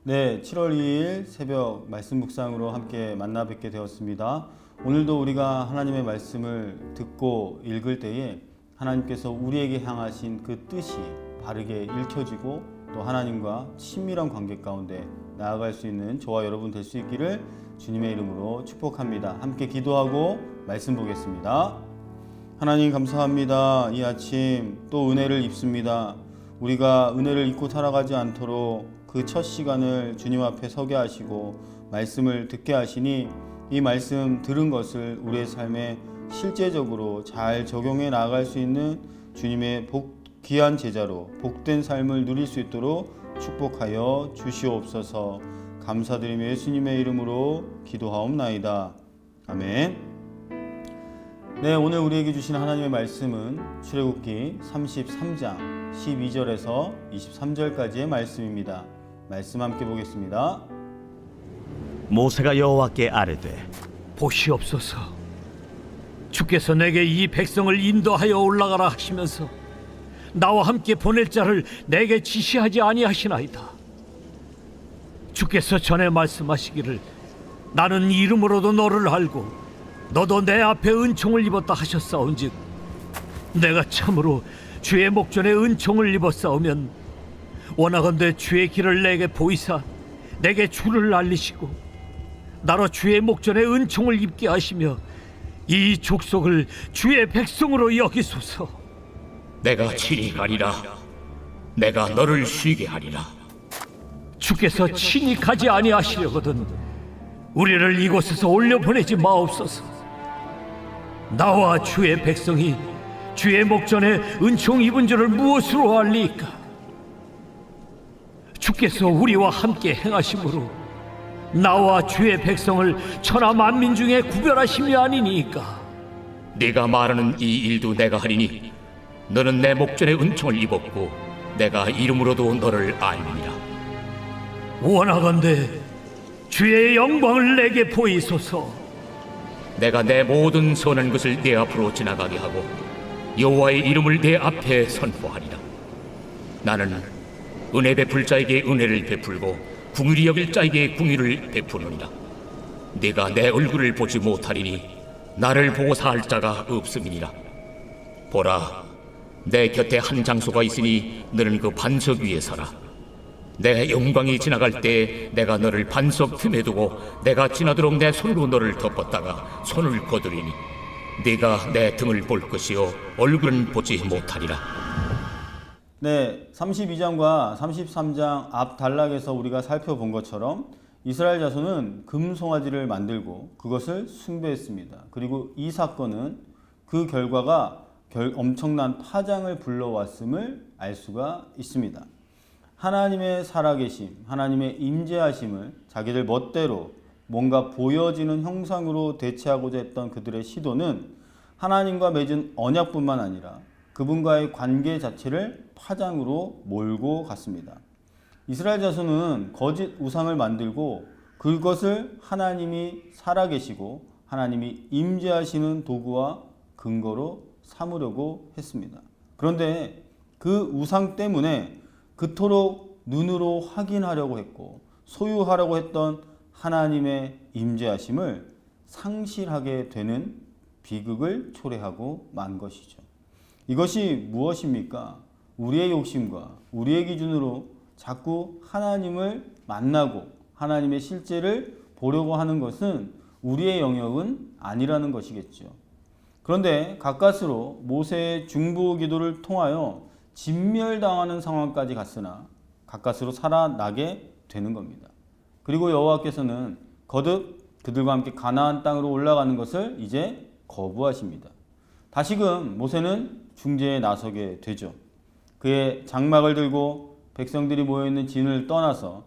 네, 7월 2일 새벽 말씀 묵상으로 함께 만나 뵙게 되었습니다. 오늘도 우리가 하나님의 말씀을 듣고 읽을 때에 하나님께서 우리에게 향하신 그 뜻이 바르게 읽혀지고 또 하나님과 친밀한 관계 가운데 나아갈 수 있는 저와 여러분 될 수 있기를 주님의 이름으로 축복합니다. 함께 기도하고 말씀 보겠습니다. 하나님 감사합니다. 이 아침 또 은혜를 입습니다. 우리가 은혜를 잊고 살아가지 않도록 그 첫 시간을 주님 앞에 서게 하시고 말씀을 듣게 하시니 이 말씀 들은 것을 우리의 삶에 실제적으로 잘 적용해 나아갈 수 있는 주님의 귀한 제자로 복된 삶을 누릴 수 있도록 축복하여 주시옵소서. 감사드리며 예수님의 이름으로 기도하옵나이다. 아멘. 네, 오늘 우리에게 주신 하나님의 말씀은 출애굽기 33장 12절에서 23절까지의 말씀입니다. 말씀 함께 보겠습니다. 모세가 여호와께 아뢰되 보시옵소서, 주께서 내게 이 백성을 인도하여 올라가라 하시면서 나와 함께 보낼 자를 내게 지시하지 아니하시나이다. 주께서 전에 말씀하시기를 나는 이름으로도 너를 알고 너도 내 앞에 은총을 입었다 하셨사온즉 내가 참으로 주의 목전에 은총을 입었사오면 원하건대 주의 길을 내게 보이사 내게 주를 알리시고 나로 주의 목전에 은총을 입게 하시며 이 족속을 주의 백성으로 여기소서. 내가 친히 가리라. 내가 너를 쉬게 하리라. 주께서 친히 가지 아니하시려거든 우리를 이곳에서 올려보내지 마옵소서. 나와 주의 백성이 주의 목전에 은총 입은 줄을 무엇으로 알리까? 주께서 우리와 함께 행하심으로 나와 주의 백성을 천하 만민 중에 구별하심이 아니니까. 네가 말하는 이 일도 내가 하리니 너는 내 목전에 은총을 입었고 내가 이름으로도 너를 알미라. 원하건대 주의 영광을 내게 보이소서. 내가 내 모든 선한 것을 내 앞으로 지나가게 하고 여호와의 이름을 내 앞에 선포하리라. 나는 은혜 베풀 자에게 은혜를 베풀고 궁휼히 여길 자에게 궁휼을 베푸느니라. 네가 내 얼굴을 보지 못하리니 나를 보고 살 자가 없음이니라. 보라, 내 곁에 한 장소가 있으니 너는 그 반석 위에 서라. 내 영광이 지나갈 때 내가 너를 반석 틈에 두고 내가 지나도록 내 손으로 너를 덮었다가 손을 거두리니 네가 내 등을 볼 것이요 얼굴은 보지 못하리라. 네, 32장과 33장 앞 단락에서 우리가 살펴본 것처럼 이스라엘 자손은 금송아지를 만들고 그것을 숭배했습니다. 그리고 이 사건은 그 결과가 엄청난 파장을 불러왔음을 알 수가 있습니다. 하나님의 살아계심, 하나님의 임재하심을 자기들 멋대로 뭔가 보여지는 형상으로 대체하고자 했던 그들의 시도는 하나님과 맺은 언약뿐만 아니라 그분과의 관계 자체를 파장으로 몰고 갔습니다. 이스라엘 자손은 거짓 우상을 만들고 그것을 하나님이 살아계시고 하나님이 임재하시는 도구와 근거로 삼으려고 했습니다. 그런데 그 우상 때문에 그토록 눈으로 확인하려고 했고 소유하려고 했던 하나님의 임재하심을 상실하게 되는 비극을 초래하고 만 것이죠. 이것이 무엇입니까? 우리의 욕심과 우리의 기준으로 자꾸 하나님을 만나고 하나님의 실제를 보려고 하는 것은 우리의 영역은 아니라는 것이겠죠. 그런데 가까스로 모세의 중보 기도를 통하여 진멸당하는 상황까지 갔으나 가까스로 살아나게 되는 겁니다. 그리고 여호와께서는 거듭 그들과 함께 가나안 땅으로 올라가는 것을 이제 거부하십니다. 다시금 모세는 중재에 나서게 되죠. 그의 장막을 들고 백성들이 모여있는 진을 떠나서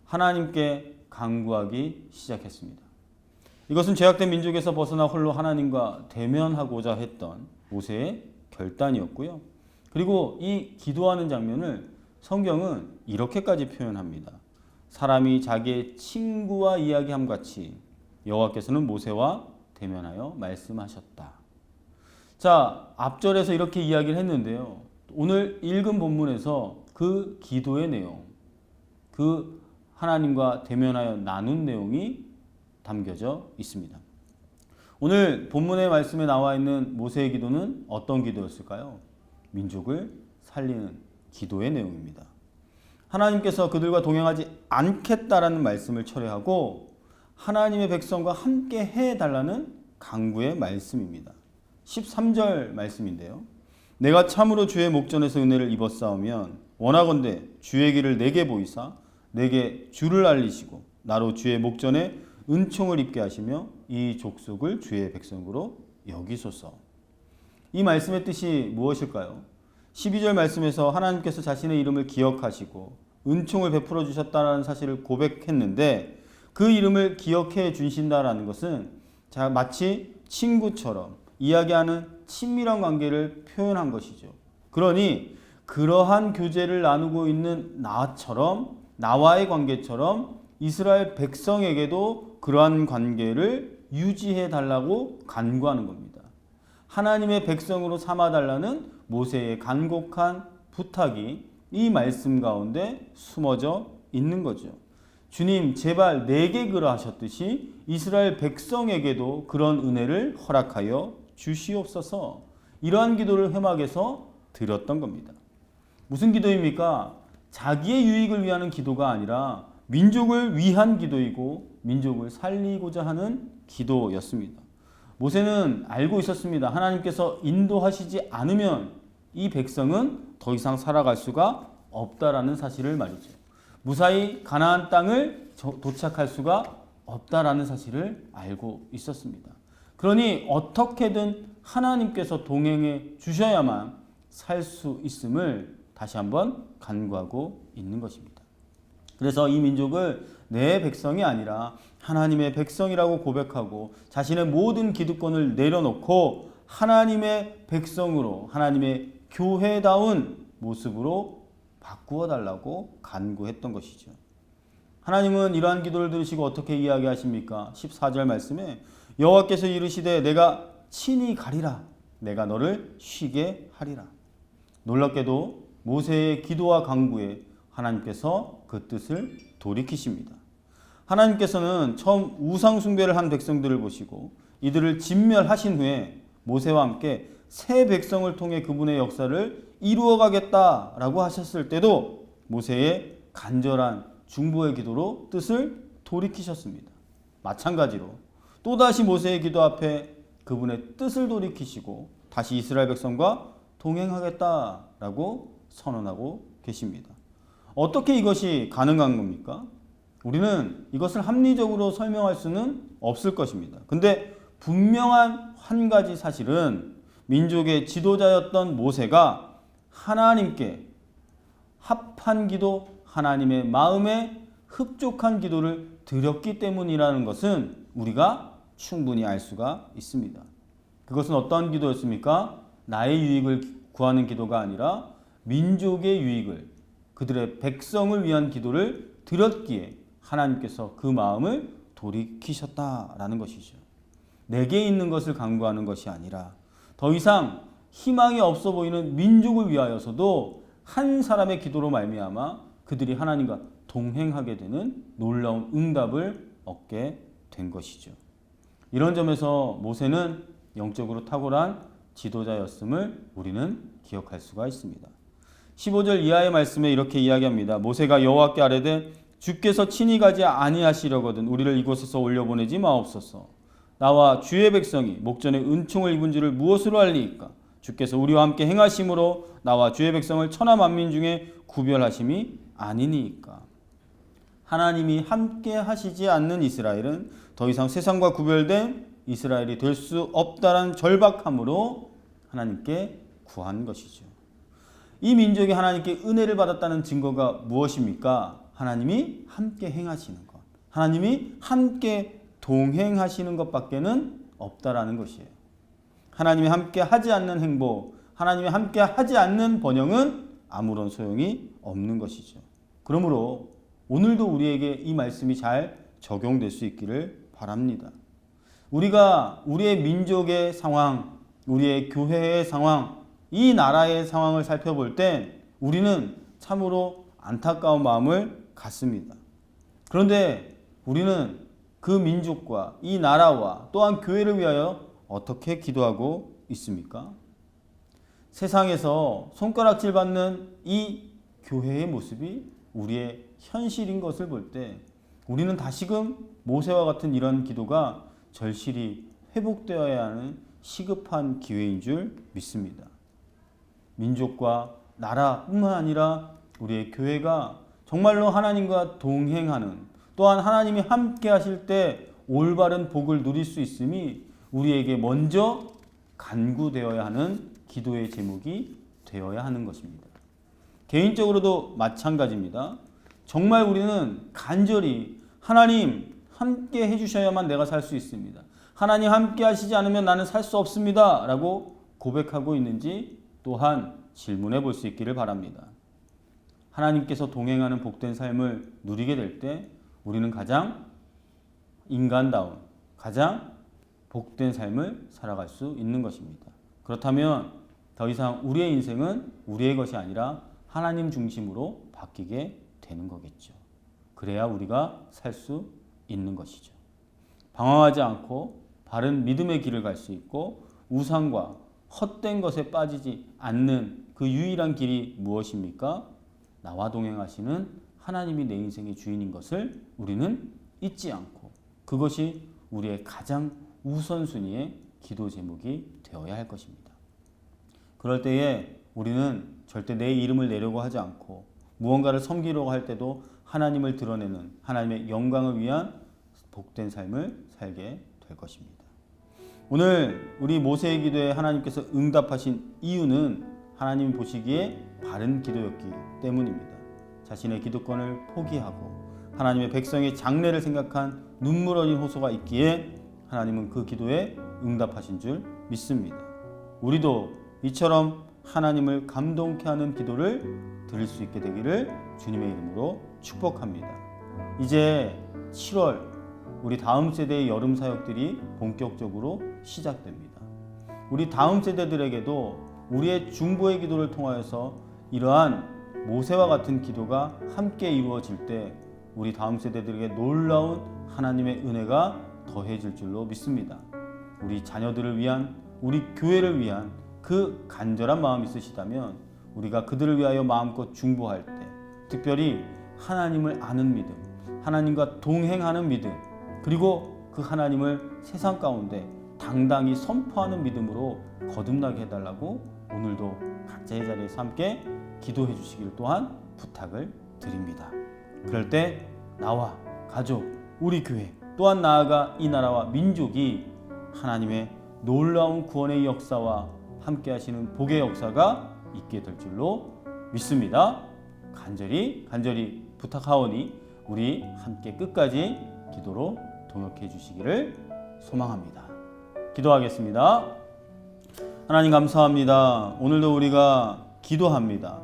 하나님께 간구하기 시작했습니다. 이것은 죄악된 민족에서 벗어나 홀로 하나님과 대면하고자 했던 모세의 결단이었고요. 그리고 이 기도하는 장면을 성경은 이렇게까지 표현합니다. 사람이 자기의 친구와 이야기함 같이 여호와께서는 모세와 대면하여 말씀하셨다. 자, 앞절에서 이렇게 이야기를 했는데요. 오늘 읽은 본문에서 그 기도의 내용, 그 하나님과 대면하여 나눈 내용이 담겨져 있습니다. 오늘 본문의 말씀에 나와 있는 모세의 기도는 어떤 기도였을까요? 민족을 살리는 기도의 내용입니다. 하나님께서 그들과 동행하지 않겠다라는 말씀을 철회하고 하나님의 백성과 함께 해달라는 강구의 말씀입니다. 13절 말씀인데요. 내가 참으로 주의 목전에서 은혜를 입었사오면 원하건대 주의 길을 내게 보이사 내게 주를 알리시고 나로 주의 목전에 은총을 입게 하시며 이 족속을 주의 백성으로 여기소서. 이 말씀의 뜻이 무엇일까요? 12절 말씀에서 하나님께서 자신의 이름을 기억하시고 은총을 베풀어 주셨다는 사실을 고백했는데 그 이름을 기억해 주신다라는 것은 마치 친구처럼 이야기하는 친밀한 관계를 표현한 것이죠. 그러니 그러한 교제를 나누고 있는 나와의 관계처럼 이스라엘 백성에게도 그러한 관계를 유지해 달라고 간구하는 겁니다. 하나님의 백성으로 삼아 달라는 모세의 간곡한 부탁이 이 말씀 가운데 숨어져 있는 거죠. 주님 제발 내게 그러하셨듯이 이스라엘 백성에게도 그런 은혜를 허락하여 주시옵소서. 이러한 기도를 회막에서 드렸던 겁니다. 무슨 기도입니까? 자기의 유익을 위하는 기도가 아니라 민족을 위한 기도이고 민족을 살리고자 하는 기도였습니다. 모세는 알고 있었습니다. 하나님께서 인도하시지 않으면 이 백성은 더 이상 살아갈 수가 없다라는 사실을 말이죠. 무사히 가나안 땅을 도착할 수가 없다라는 사실을 알고 있었습니다. 그러니 어떻게든 하나님께서 동행해 주셔야만 살 수 있음을 다시 한번 간구하고 있는 것입니다. 그래서 이 민족을 내 백성이 아니라 하나님의 백성이라고 고백하고 자신의 모든 기득권을 내려놓고 하나님의 백성으로 하나님의 교회다운 모습으로 바꾸어 달라고 간구했던 것이죠. 하나님은 이러한 기도를 들으시고 어떻게 이야기하십니까? 14절 말씀에 여호와께서 이르시되 내가 친히 가리라 내가 너를 쉬게 하리라. 놀랍게도 모세의 기도와 간구에 하나님께서 그 뜻을 돌이키십니다. 하나님께서는 처음 우상 숭배를 한 백성들을 보시고 이들을 진멸하신 후에 모세와 함께 새 백성을 통해 그분의 역사를 이루어 가겠다라고 하셨을 때도 모세의 간절한 중보의 기도로 뜻을 돌이키셨습니다. 마찬가지로 또다시 모세의 기도 앞에 그분의 뜻을 돌이키시고 다시 이스라엘 백성과 동행하겠다라고 선언하고 계십니다. 어떻게 이것이 가능한 겁니까? 우리는 이것을 합리적으로 설명할 수는 없을 것입니다. 근데 분명한 한 가지 사실은 민족의 지도자였던 모세가 하나님께 합한 기도, 하나님의 마음에 흡족한 기도를 드렸기 때문이라는 것은 우리가 충분히 알 수가 있습니다. 그것은 어떤 기도였습니까? 나의 유익을 구하는 기도가 아니라 민족의 유익을, 그들의 백성을 위한 기도를 드렸기에 하나님께서 그 마음을 돌이키셨다라는 것이죠. 내게 있는 것을 간구하는 것이 아니라 더 이상 희망이 없어 보이는 민족을 위하여서도 한 사람의 기도로 말미암아 그들이 하나님과 동행하게 되는 놀라운 응답을 얻게 된 것이죠. 이런 점에서 모세는 영적으로 탁월한 지도자였음을 우리는 기억할 수가 있습니다. 15절 이하의 말씀에 이렇게 이야기합니다. 모세가 여호와께 아뢰되 주께서 친히 가지 아니하시려거든 우리를 이곳에서 올려보내지 마옵소서. 나와 주의 백성이 목전에 은총을 입은 줄을 무엇으로 알리이까? 주께서 우리와 함께 행하심으로 나와 주의 백성을 천하 만민 중에 구별하심이 아니니까. 하나님이 함께 하시지 않는 이스라엘은 더 이상 세상과 구별된 이스라엘이 될 수 없다는 절박함으로 하나님께 구한 것이죠. 이 민족이 하나님께 은혜를 받았다는 증거가 무엇입니까? 하나님이 함께 행하시는 것, 하나님이 함께 동행하시는 것밖에는 없다라는 것이에요. 하나님이 함께 하지 않는 행복, 하나님이 함께 하지 않는 번영은 아무런 소용이 없는 것이죠. 그러므로 오늘도 우리에게 이 말씀이 잘 적용될 수 있기를 바랍니다. 우리가 우리의 민족의 상황, 우리의 교회의 상황, 이 나라의 상황을 살펴볼 때 우리는 참으로 안타까운 마음을 갖습니다. 그런데 우리는 그 민족과 이 나라와 또한 교회를 위하여 어떻게 기도하고 있습니까? 세상에서 손가락질 받는 이 교회의 모습이 우리의 현실인 것을 볼 때 우리는 다시금 모세와 같은 이런 기도가 절실히 회복되어야 하는 시급한 기회인 줄 믿습니다. 민족과 나라뿐만 아니라 우리의 교회가 정말로 하나님과 동행하는, 또한 하나님이 함께 하실 때 올바른 복을 누릴 수 있음이 우리에게 먼저 간구되어야 하는 기도의 제목이 되어야 하는 것입니다. 개인적으로도 마찬가지입니다. 정말 우리는 간절히 하나님 함께 해주셔야만 내가 살 수 있습니다. 하나님 함께 하시지 않으면 나는 살 수 없습니다. 라고 고백하고 있는지 또한 질문해 볼 수 있기를 바랍니다. 하나님께서 동행하는 복된 삶을 누리게 될 때 우리는 가장 인간다운, 가장 복된 삶을 살아갈 수 있는 것입니다. 그렇다면 더 이상 우리의 인생은 우리의 것이 아니라 하나님 중심으로 바뀌게 되는 거겠죠. 그래야 우리가 살 수 있는 것이죠. 방황하지 않고 바른 믿음의 길을 갈 수 있고 우상과 헛된 것에 빠지지 않는 그 유일한 길이 무엇입니까? 나와 동행하시는 하나님이 내 인생의 주인인 것을 우리는 잊지 않고 그것이 우리의 가장 우선순위의 기도 제목이 되어야 할 것입니다. 그럴 때에 우리는 절대 내 이름을 내려고 하지 않고 무언가를 섬기려고 할 때도 하나님을 드러내는 하나님의 영광을 위한 복된 삶을 살게 될 것입니다. 오늘 우리 모세의 기도에 하나님께서 응답하신 이유는 하나님 보시기에 바른 기도였기 때문입니다. 자신의 기도권을 포기하고 하나님의 백성의 장래를 생각한 눈물 어린 호소가 있기에 하나님은 그 기도에 응답하신 줄 믿습니다. 우리도 이처럼 하나님을 감동케 하는 기도를 드릴 수 있게 되기를 주님의 이름으로 축복합니다. 이제 7월 우리 다음 세대의 여름 사역들이 본격적으로 시작됩니다. 우리 다음 세대들에게도 우리의 중보의 기도를 통하여서 이러한 모세와 같은 기도가 함께 이루어질 때 우리 다음 세대들에게 놀라운 하나님의 은혜가 더해질 줄로 믿습니다. 우리 자녀들을 위한, 우리 교회를 위한 그 간절한 마음이 있으시다면 우리가 그들을 위하여 마음껏 중보할 때 특별히 하나님을 아는 믿음, 하나님과 동행하는 믿음, 그리고 그 하나님을 세상 가운데 당당히 선포하는 믿음으로 거듭나게 해달라고 오늘도 각자의 자리에서 함께 기도해 주시길 또한 부탁을 드립니다. 그럴 때 나와 가족, 우리 교회, 또한 나아가 이 나라와 민족이 하나님의 놀라운 구원의 역사와 함께 하시는 복의 역사가 있게 될 줄로 믿습니다. 간절히 부탁하오니 우리 함께 끝까지 기도로 동역해 주시기를 소망합니다. 기도하겠습니다. 하나님 감사합니다. 오늘도 우리가 기도합니다.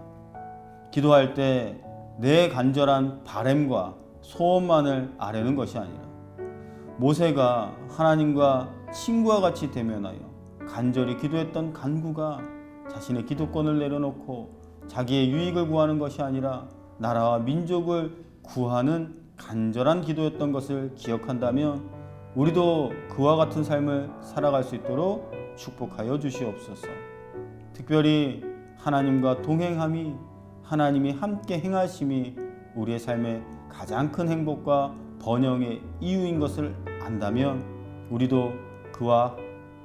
기도할 때 내 간절한 바램과 소원만을 아뢰는 것이 아니라 모세가 하나님과 친구와 같이 대면하여 간절히 기도했던 간구가 자신의 기도권을 내려놓고 자기의 유익을 구하는 것이 아니라 나라와 민족을 구하는 간절한 기도였던 것을 기억한다면 우리도 그와 같은 삶을 살아갈 수 있도록 축복하여 주시옵소서. 특별히 하나님과 동행함이, 하나님이 함께 행하심이 우리의 삶의 가장 큰 행복과 번영의 이유인 것을 안다면 우리도 그와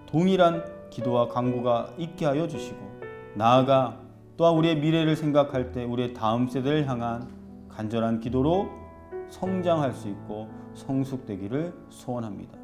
동일한 기도와 간구가 있게 하여 주시고 나아가 또한 우리의 미래를 생각할 때 우리의 다음 세대를 향한 간절한 기도로 성장할 수 있고 성숙되기를 소원합니다.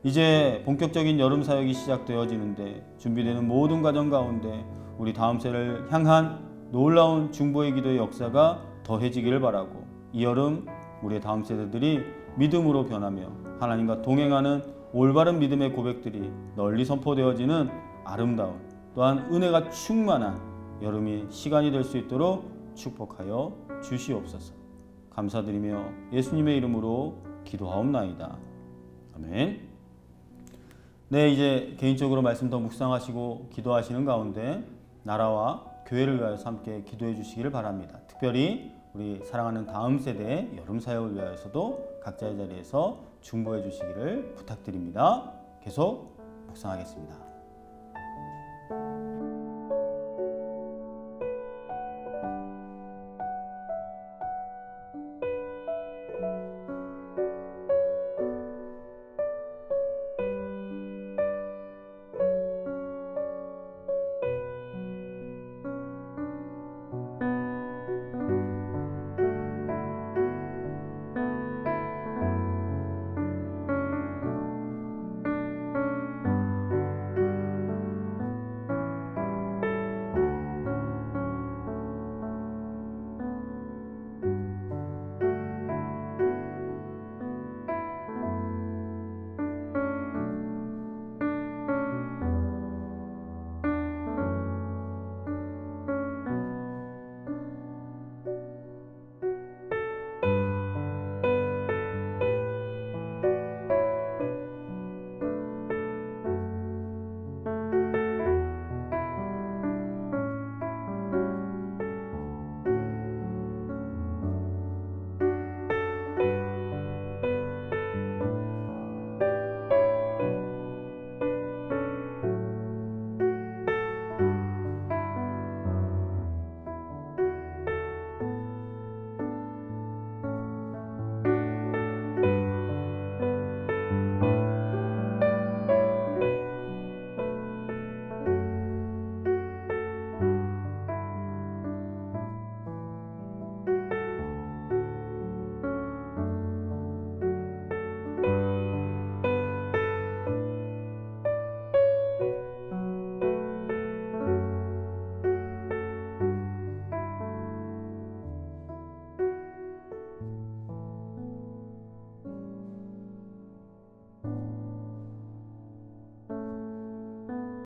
이제 본격적인 여름 사역이 시작되어지는데 준비되는 모든 과정 가운데 우리 다음 세대를 향한 놀라운 중보의 기도의 역사가 더해지기를 바라고 이 여름 우리의 다음 세대들이 믿음으로 변하며 하나님과 동행하는 올바른 믿음의 고백들이 널리 선포되어지는 아름다운 또한 은혜가 충만한 여름이 시간이 될 수 있도록 축복하여 주시옵소서. 감사드리며 예수님의 이름으로 기도하옵나이다. 아멘. 네, 이제 개인적으로 말씀 더 묵상하시고 기도하시는 가운데 나라와 교회를 위하여 함께 기도해 주시기를 바랍니다. 특별히 우리 사랑하는 다음 세대의 여름 사역을 위하여서도 각자의 자리에서 중보해 주시기를 부탁드립니다. 계속 묵상하겠습니다.